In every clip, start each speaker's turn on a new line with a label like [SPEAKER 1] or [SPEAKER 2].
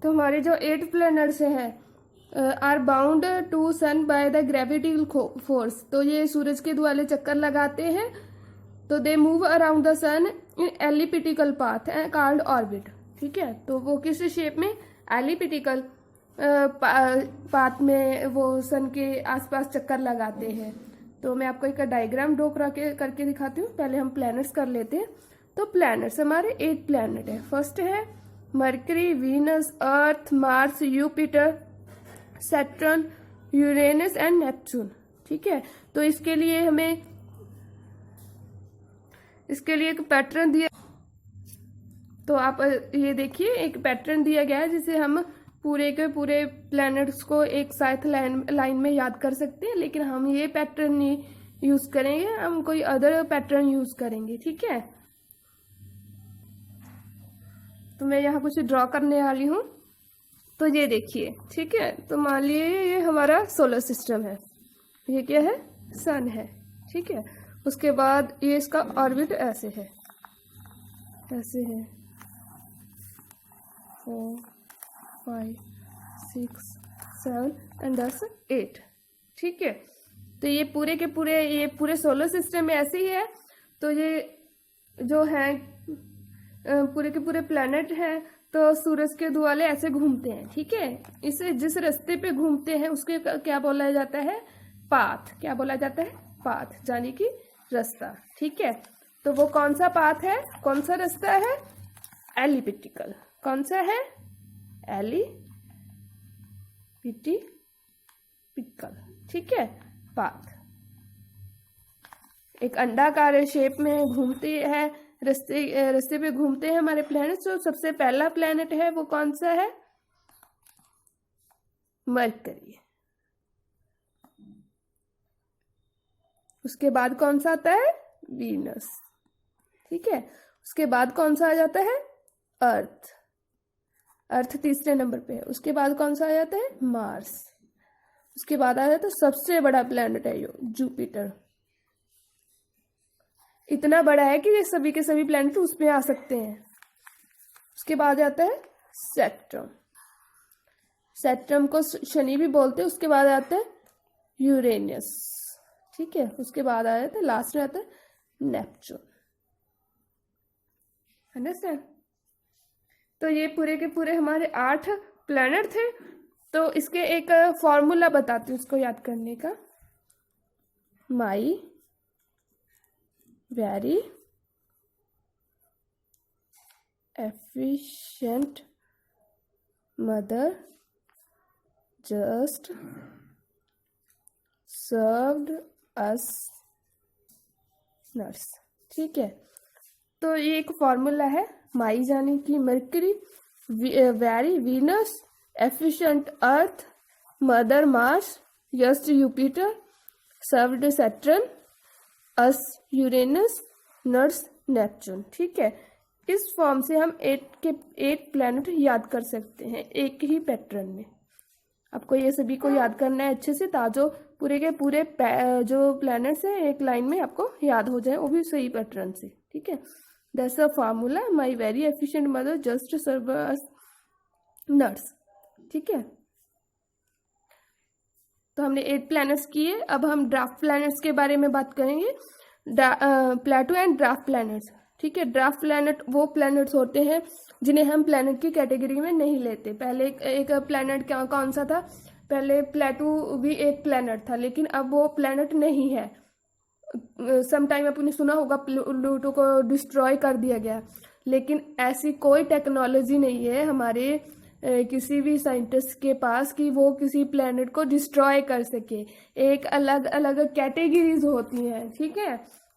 [SPEAKER 1] तो हमारे जो 8 प्लैनेट्स हैं are bound to sun by the gravitational force. तो ये सूरज के द्वारे चक्कर लगाते हैं, तो they move around the sun in elliptical path and called orbit. ठीक है, तो वो किस शेप में, एलिप्टिकल पाथ में वो सन के आसपास चक्कर लगाते हैं। तो मैं आपको एक डायग्राम ड्रॉ करके दिखाती हूँ। पहले हम प्लैनेट्स कर लेते हैं। तो प्लैनेट्स हमारे 8 प्लैनेट है। फर्स्ट है Mercury, Venus, Earth, Mars, Jupiter, Saturn, Uranus and Neptune. ठीक है, तो इसके लिए एक पैटर्न दिया। तो आप ये देखिए, एक पैटर्न दिया गया है जिसे हम पूरे के पूरे प्लैनेट्स को एक साथ लाइन में याद कर सकते हैं, लेकिन हम ये पैटर्न नहीं यूज करेंगे, हम कोई अदर पैटर्न यूज करेंगे। ठीक है, तो मैं यहाँ कुछ ड्रॉ करने वाली हूँ। तो ये देखिए, ठीक है, तो मान लिए ये हमारा सोलर सिस्टम है, ये क्या है, सन है। ठीक है, उसके बाद ये इसका ऑर्बिट ऐसे है, 4 5 6 7 एंड 10 8। ठीक है, तो ये पूरे सोलर सिस्टम में ऐसे ही है। तो ये जो है पूरे के पूरे प्लैनेट हैं, तो सूरज के दुआले ऐसे घूमते हैं। ठीक है, इसे जिस रास्ते पे घूमते हैं उसके क्या बोला जाता है, पाथ। क्या बोला जाता है, पाथ, यानी कि रास्ता। ठीक है, तो वो कौन सा पाथ है, कौन सा रास्ता है, एलिप्टिकल। कौन सा है, एलिप्टिकल। ठीक है, पाथ एक अंडाकार शेप में घूमते हैं, रास्ते पे घूमते हैं हमारे प्लैनेट। जो सबसे पहला प्लैनेट है वो कौन सा है, मरकरी। उसके बाद कौन सा आता है, वीनस। ठीक है, उसके बाद कौन सा आ जाता है, अर्थ तीसरे नंबर पे है। उसके बाद कौन सा आ जाता है, मार्स। उसके बाद आ जाता है सबसे बड़ा प्लैनेट है जुपिटर। इतना बड़ा है कि ये सभी के सभी प्लैनेट उसमें आ सकते हैं। उसके बाद आता है सैटर्न को शनि भी बोलते हैं। उसके बाद आता है यूरेनस। ठीक है, उसके बाद आ जाता है, लास्ट में आता है नेपच्यून। अंडरस्टैंड। तो ये पूरे के पूरे हमारे 8 प्लैनेट थे। तो इसके एक फॉर्मूला बताती हूँ उसको याद करने का। माई very efficient mother just served अस नर्स। ठीक है, तो ये एक फॉर्मूला है। माई यानी कि Mercury, very Venus, efficient Earth, mother Mars, just Jupiter, served Saturn, us Uranus, nurse Neptune. ठीक है, इस फॉर्म से हम 8 प्लैनेट याद कर सकते हैं एक ही पैटर्न में। आपको ये सभी को याद करना है अच्छे से, ताजो पूरे के पूरे जो प्लैनेट्स हैं एक लाइन में आपको याद हो जाए, वो भी सही पैटर्न से। ठीक है, that's a formula, my very efficient mother just serve us nurse. ठीक है, तो हमने 8 प्लैनेट्स किए। अब हम ड्राफ्ट प्लैनेट्स के बारे में बात करेंगे, प्लेटो एंड ड्राफ्ट प्लैनेट्स। ठीक है, ड्राफ्ट प्लैनेट वो प्लैनेट्स होते हैं जिन्हें हम प्लैनेट की कैटेगरी में नहीं लेते। पहले एक प्लैनेट कौन सा था, पहले प्लेटो भी एक प्लैनेट था, लेकिन अब वो प्लैनेट नहीं है। सम टाइम आपने सुना होगा प्लूटो को डिस्ट्रॉय कर दिया गया, लेकिन ऐसी कोई टेक्नोलॉजी नहीं है हमारे किसी भी साइंटिस्ट के पास कि वो किसी प्लैनेट को डिस्ट्रॉय कर सके। एक अलग अलग कैटेगरीज होती हैं। ठीक है,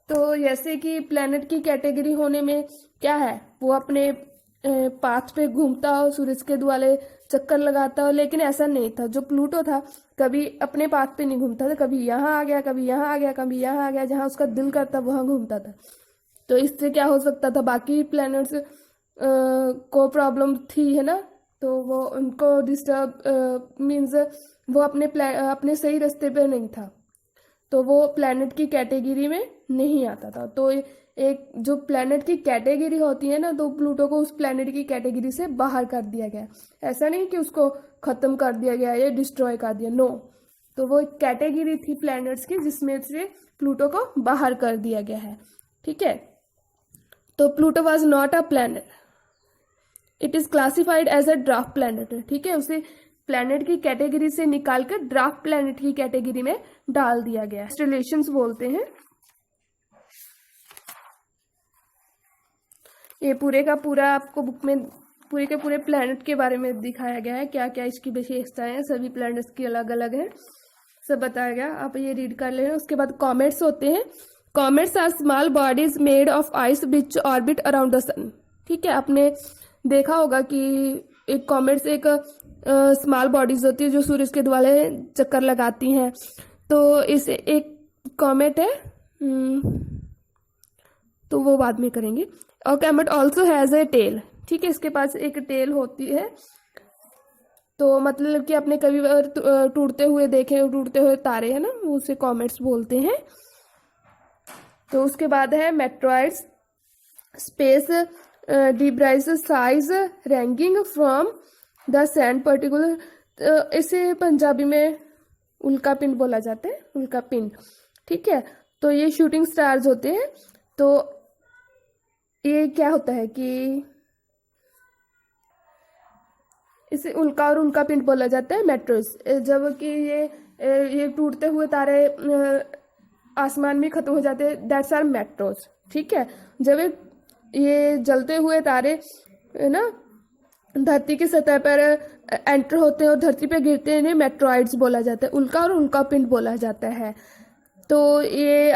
[SPEAKER 1] तो जैसे कि प्लैनेट की कैटेगरी होने में क्या है, वो अपने पाथ पे घूमता हो, सूरज के द्वारे चक्कर लगाता हो, लेकिन ऐसा नहीं था। जो प्लूटो था कभी अपने पाथ पे नहीं घूमता था, कभी यहाँ आ गया, कभी यहाँ आ गया, कभी यहाँ आ गया, जहाँ उसका दिल करता वहां घूमता था। तो इससे क्या हो सकता था, बाकी प्लैनेट्स को प्रॉब्लम थी, है ना, तो वो उनको डिस्टर्ब मीन्स वो अपने सही रास्ते पे नहीं था, तो वो प्लैनेट की कैटेगरी में नहीं आता था। तो एक जो प्लैनेट की कैटेगरी होती है ना, तो प्लूटो को उस प्लैनेट की कैटेगरी से बाहर कर दिया गया। ऐसा नहीं कि उसको खत्म कर दिया गया या डिस्ट्रॉय कर दिया, नो। तो वो एक कैटेगरी थी प्लैनेट्स की जिसमें से प्लूटो को बाहर कर दिया गया है, ठीक है। तो Pluto was not a planet, it is classified as a dwarf planet, ठीक है। उसे प्लैनेट की कैटेगरी से निकालकर ड्राफ्ट प्लैनेट की कैटेगरी में डाल दिया गया। रिलेशंस बोलते हैं। ये पूरे का पूरा आपको बुक में पूरे के पूरे प्लैनेट के बारे में दिखाया गया है, क्या क्या इसकी विशेषताएं हैं, सभी प्लैनेट्स की अलग अलग है, सब बताया गया। आप ये रीड कर लेना। उसके बाद कॉमेट्स होते हैं। Comets are small bodies made of ice which orbit around the sun, ठीक है। आपने देखा होगा कि एक कॉमेट्स एक स्मॉल बॉडीज होती है जो सूरज के द्वारा चक्कर लगाती हैं। तो इस एक कॉमेट है, तो वो बाद में करेंगे। और comet also has a tail, ठीक है, इसके पास एक टेल होती है। तो मतलब कि आपने कभी टूटते हुए देखे, टूटते हुए तारे हैं ना, उसे कॉमेट्स बोलते हैं। तो उसके बाद है meteoroids, space debris size ranging from the sand particular, इसे पंजाबी में उल्का पिंड बोला जाता है, उल्का पिंड, ठीक है। तो ये शूटिंग स्टार्स होते हैं। तो ये क्या होता है कि इसे उल्का और उल्का पिंड बोला जाता है, मेट्रोस। जबकि ये टूटते हुए तारे आसमान में खत्म हो जाते हैं, दैट्स आर मेट्रोस, ठीक है। जब ये जलते हुए तारे है ना धरती की सतह पर एंटर होते हैं और धरती पे गिरते हैं, इन्हें मेट्रॉइड्स बोला जाता है, उल्का और उल्का पिंड बोला जाता है। तो ये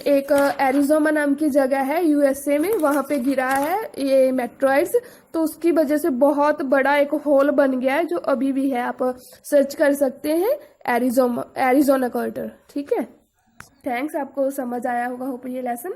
[SPEAKER 1] एक एरिज़ोना नाम की जगह है यूएसए में, वहाँ पे गिरा है ये मेट्रॉइड्स। तो उसकी वजह से बहुत बड़ा एक होल बन गया है जो अभी भी है, आप सर्च कर सकते हैं, एरिज़ोना क्राटर, ठीक है। थैंक्स, आपको समझ आया होगा होप ये लेसन।